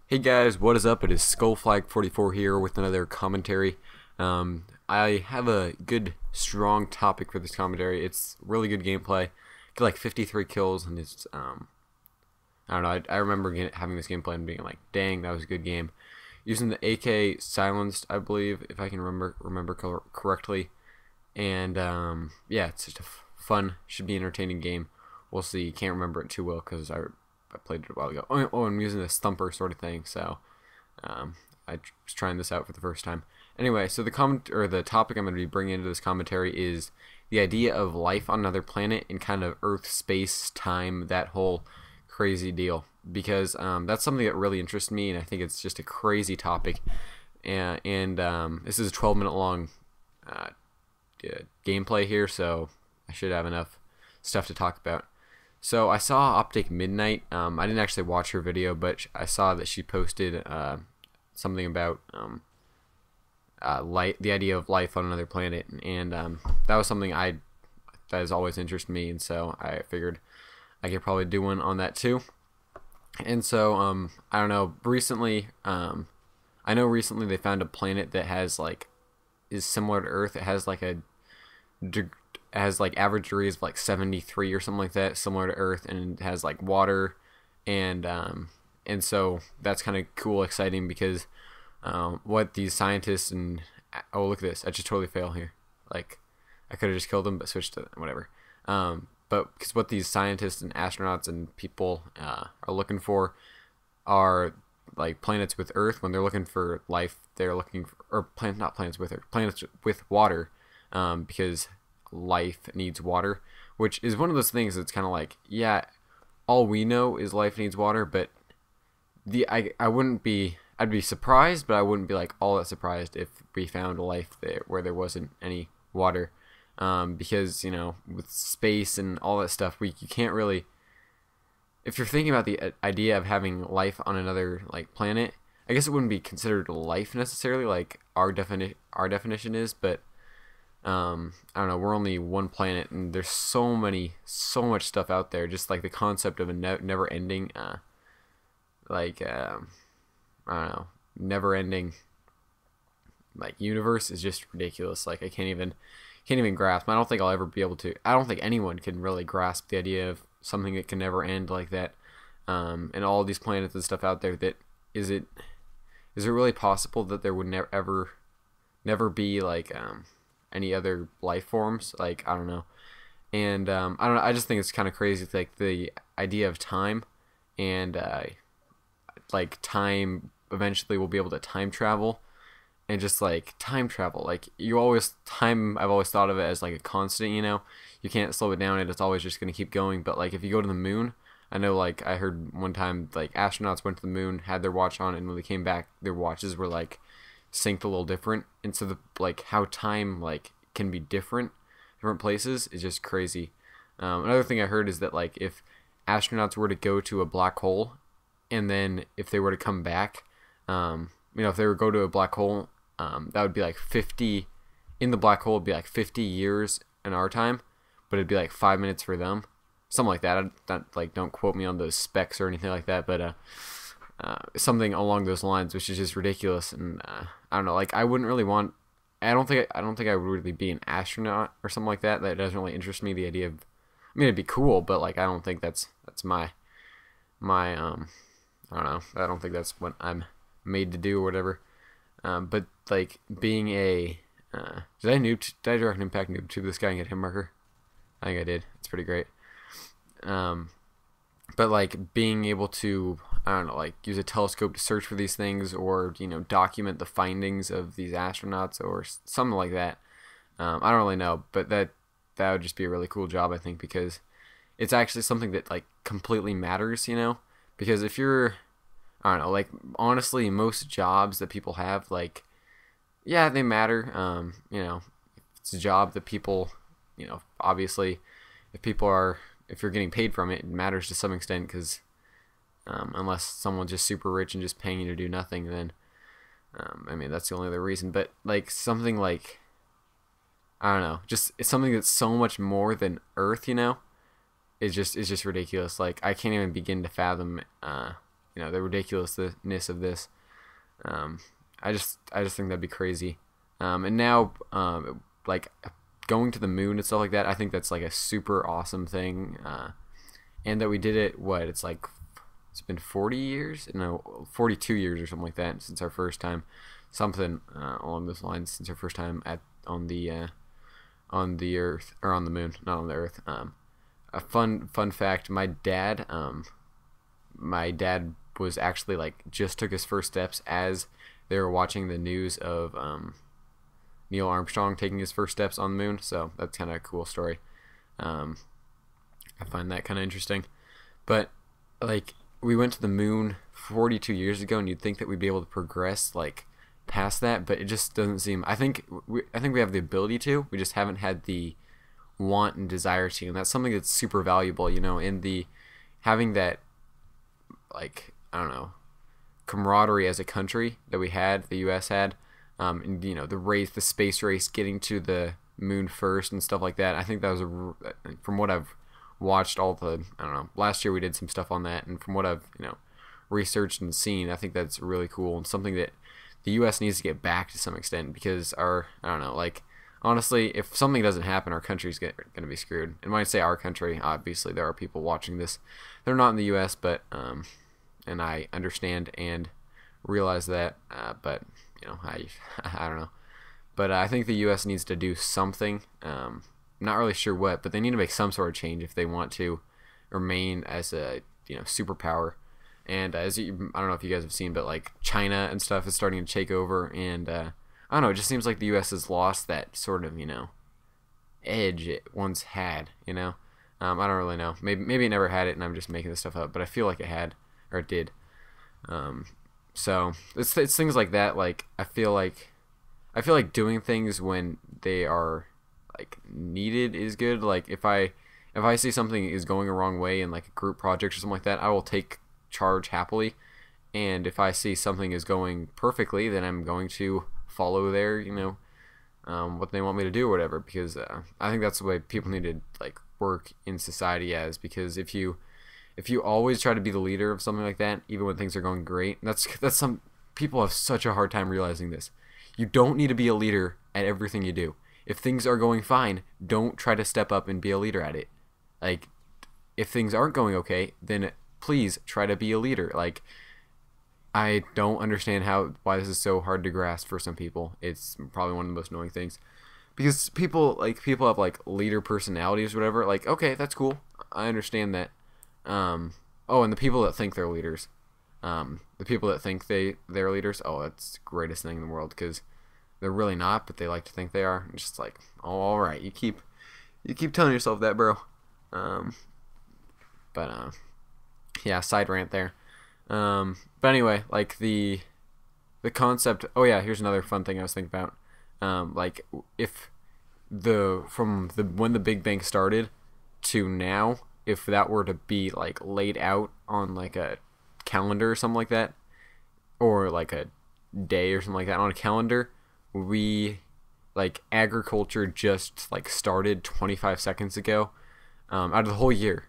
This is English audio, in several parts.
Hey guys, what is up? It is Skullflag44 here with another commentary. I have a good, strong topic for this commentary. It's really good gameplay. Get like 53 kills, and it's I don't know. I remember having this gameplay and being like, "Dang, that was a good game." Using the AK silenced, I believe, if I can remember correctly. And yeah, it's just a fun, should be entertaining game. We'll see. Can't remember it too well because I played it a while ago. Oh, I'm using this thumper sort of thing, so I was trying this out for the first time. Anyway, so the topic I'm going to be bringing into this commentary is the idea of life on another planet and kind of Earth, space, time, that whole crazy deal. Because that's something that really interests me, and I think it's just a crazy topic. And this is a 12-minute long gameplay here, so I should have enough stuff to talk about. So I saw Optic Midnight. I didn't actually watch her video, but I saw that she posted something about the idea of life on another planet, and that was something that has always interested me, and so I figured I could probably do one on that too. And so I don't know. Recently, I know recently they found a planet that is similar to Earth. It has average degrees of like 73 or something like that, similar to Earth, and it has like water, and so that's kind of cool, exciting, because what these scientists and oh, look at this, I just totally fail here. Like, I could have just killed them, but switched to whatever. But because what these scientists and astronauts and people are looking for are like planets with Earth. When they're looking for life, they're looking for, or not planets with Earth, planets with water, because life needs water, which is one of those things that's kind of like, yeah, all we know is life needs water, but I wouldn't be, I'd be surprised, but I wouldn't be like all that surprised if we found a life there where there wasn't any water, because with space and all that stuff, you can't really, if you're thinking about the idea of having life on another like planet, I guess it wouldn't be considered life necessarily like our definition is, but I don't know, we're only one planet, and there's so much stuff out there. Just like the concept of a never ending I don't know, never ending like universe is just ridiculous. Like, I can't even grasp. I don't think I'll ever be able to. I don't think anyone can really grasp the idea of something that can never end like that. And all these planets and stuff out there, that is it really possible that there would never be like any other life forms? Like, I don't know. And I don't know, I just think it's kind of crazy, like the idea of time, and like time, eventually we'll be able to time travel, and just like time travel, like I've always thought of it as like a constant, you can't slow it down, and it's always just going to keep going. But like, if you go to the moon, I know, like, I heard one time like astronauts went to the moon, had their watch on, and when they came back, their watches were like synced a little different. And so how time like can be different places is just crazy. Another thing I heard is that, like, if astronauts were to go to a black hole, and then if they were to come back, if they were to go to a black hole, that would be like 50 in the black hole would be like 50 years in our time, but it'd be like 5 minutes for them, something like that. Don't quote me on those specs or anything like that, but something along those lines, which is just ridiculous. And I don't know, like, I wouldn't really want. I don't think I would really be an astronaut or something like that. That doesn't really interest me. The idea of, I mean, it'd be cool, but like, I don't think that's my I don't know. I don't think that's what I'm made to do or whatever. But like, being a did I direct impact noob to this guy and get him marker? I think I did. It's pretty great. But like, being able to, I don't know, like, use a telescope to search for these things, or document the findings of these astronauts or something like that. I don't really know, but that would just be a really cool job, I think, because it's actually something that like completely matters, because if you're, I don't know, like, honestly, most jobs that people have, like, yeah, they matter. It's a job that people, obviously, if you're getting paid from it, it matters to some extent, because unless someone's just super rich and just paying you to do nothing, then I mean, that's the only other reason. But like, something like, I don't know, just it's something that's so much more than Earth, is just ridiculous. Like, I can't even begin to fathom the ridiculousness of this. I just think that'd be crazy. And now, like going to the moon and stuff like that, I think that's like a super awesome thing. And that we did it. It's been 40 years, no, 42 years or something like that since our first time, something along those lines since our first time on the Earth, or on the moon, not on the Earth. A fun fact: my dad was actually like just took his first steps as they were watching the news of Neil Armstrong taking his first steps on the moon. So that's kind of a cool story. I find that kind of interesting. But like we went to the moon 42 years ago, and you'd think that we'd be able to progress like past that, but it just doesn't seem. I think we have the ability to. We just haven't had the want and desire to, and that's something that's super valuable. In the having that, like, I don't know, camaraderie as a country that the U.S. had, and the space race, getting to the moon first and stuff like that. I think that was from what I've watched I don't know, last year we did some stuff on that, and from what I've researched and seen, I think that's really cool and something that the U.S. needs to get back to some extent, because I don't know, like, honestly, if something doesn't happen, our country's going to be screwed. And when I say our country, obviously there are people watching this, they're not in the U.S., but and I understand and realize that, but I don't know, but I think the U.S. needs to do something. Not really sure what, but they need to make some sort of change if they want to remain as a superpower. And I don't know if you guys have seen, but like China and stuff is starting to take over, and I don't know, it just seems like the U.S. has lost that sort of edge it once had. I don't really know. Maybe it never had it, and I'm just making this stuff up, but I feel like it had, or it did. So it's things like that. Like I feel like doing things when they are like needed is good. Like if I see something is going a wrong way in like a group project or something like that, I will take charge happily. And if I see something is going perfectly, then I'm going to follow their what they want me to do or whatever, because I think that's the way people need to like work in society as. Because if you always try to be the leader of something like that, even when things are going great, that's some people have such a hard time realizing this. You don't need to be a leader at everything you do. If things are going fine, don't try to step up and be a leader at it. Like, if things aren't going okay, then please try to be a leader. Like, I don't understand why this is so hard to grasp for some people. It's probably one of the most annoying things, because people have like leader personalities or whatever. Like, okay, that's cool. I understand that. And the people that think they're leaders, the people that think they're leaders, oh, that's the greatest thing in the world, because they're really not, but they like to think they are. It's just like, oh, all right, you keep telling yourself that, bro. Yeah, side rant there. But anyway, like the concept. Oh yeah, here's another fun thing I was thinking about. Like if when the Big Bang started to now, if that were to be like laid out on like a calendar or something like that, or like a day or something like that on a calendar, like agriculture just like started 25 seconds ago, out of the whole year.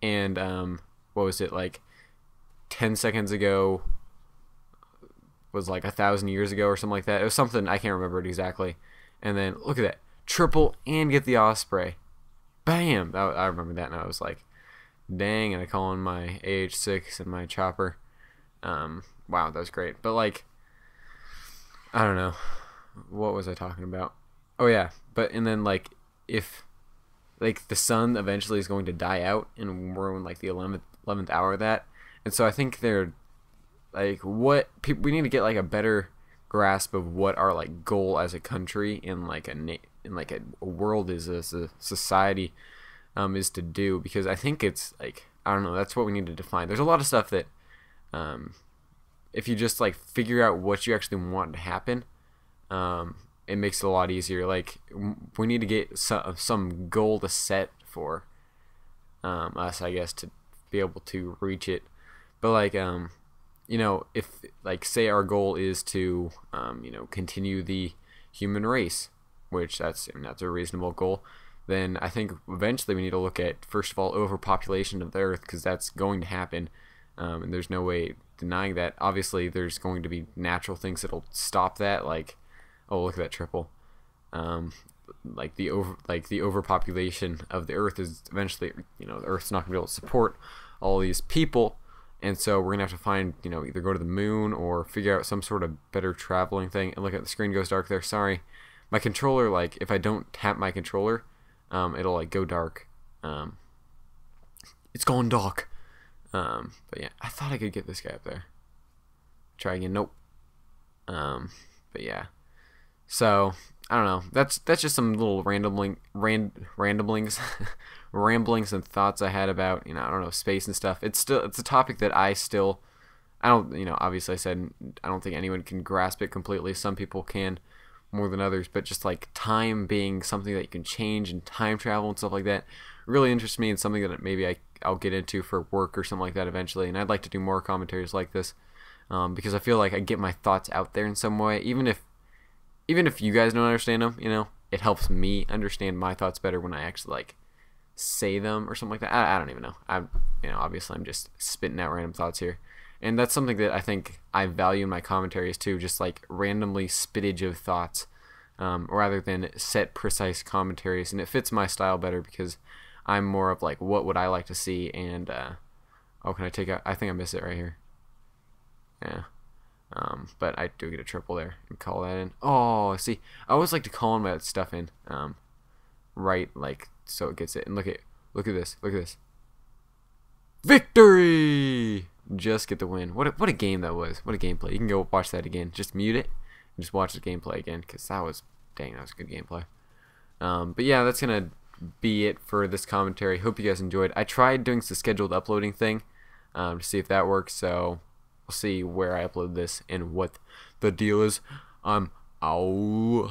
And what was it, like 10 seconds ago was like 1,000 years ago or something like that. It was something, I can't remember it exactly. And then look at that, triple and get the Osprey, bam. I remember that, and I was like, dang. And I call in my AH6 and my chopper. Wow, that was great. But like, I don't know, what was I talking about? Oh yeah, and then like if like the sun eventually is going to die out, and we're in like the 11th hour of that, and so I think they're like, we need to get like a better grasp of what our like goal as a country in like a world is, as a society, is to do, because I think it's like, I don't know, that's what we need to define. There's a lot of stuff that if you just like figure out what you actually want to happen, it makes it a lot easier. Like, we need to get some goal to set for us, I guess, to be able to reach it. But like, if like, say our goal is to continue the human race, which that's a reasonable goal, then I think eventually we need to look at, first of all, overpopulation of the earth, because that's going to happen. and there's no way denying that. Obviously, there's going to be natural things that'll stop that, like, oh, look at that triple. Like the overpopulation of the Earth is eventually, the Earth's not gonna be able to support all these people, and so we're gonna have to find, either go to the moon or figure out some sort of better traveling thing. And look at the screen goes dark there. Sorry, my controller, like, if I don't tap my controller, it'll like go dark. It's going dark. But yeah, I thought I could get this guy up there. Try again. Nope. But yeah. So I don't know. That's just some little ramblings, ramblings and thoughts I had about, I don't know, space and stuff. It's a topic that I don't, obviously I said I don't think anyone can grasp it completely. Some people can more than others, but just like time being something that you can change and time travel and stuff like that really interests me, and something that maybe I'll get into for work or something like that eventually. And I'd like to do more commentaries like this, because I feel like I get my thoughts out there in some way, even if you guys don't understand them, it helps me understand my thoughts better when I actually like say them or something like that. I don't even know. Obviously I'm just spitting out random thoughts here, and that's something that I think I value in my commentaries too, just like randomly spittage of thoughts, rather than set precise commentaries. And it fits my style better because I'm more of like, what would I like to see? And oh, can I take out? I think I missed it right here. Yeah. But I do get a triple there and call that in. Oh, see, I always like to call my stuff in, right, like, so it gets it. And look at this, victory! Just get the win. What a game that was. What a gameplay. You can go watch that again. Just mute it and just watch the gameplay again, because that was good gameplay. But yeah, that's gonna be it for this commentary. Hope you guys enjoyed. I tried doing the scheduled uploading thing, to see if that works. So we'll see where I upload this and what the deal is. I'm out.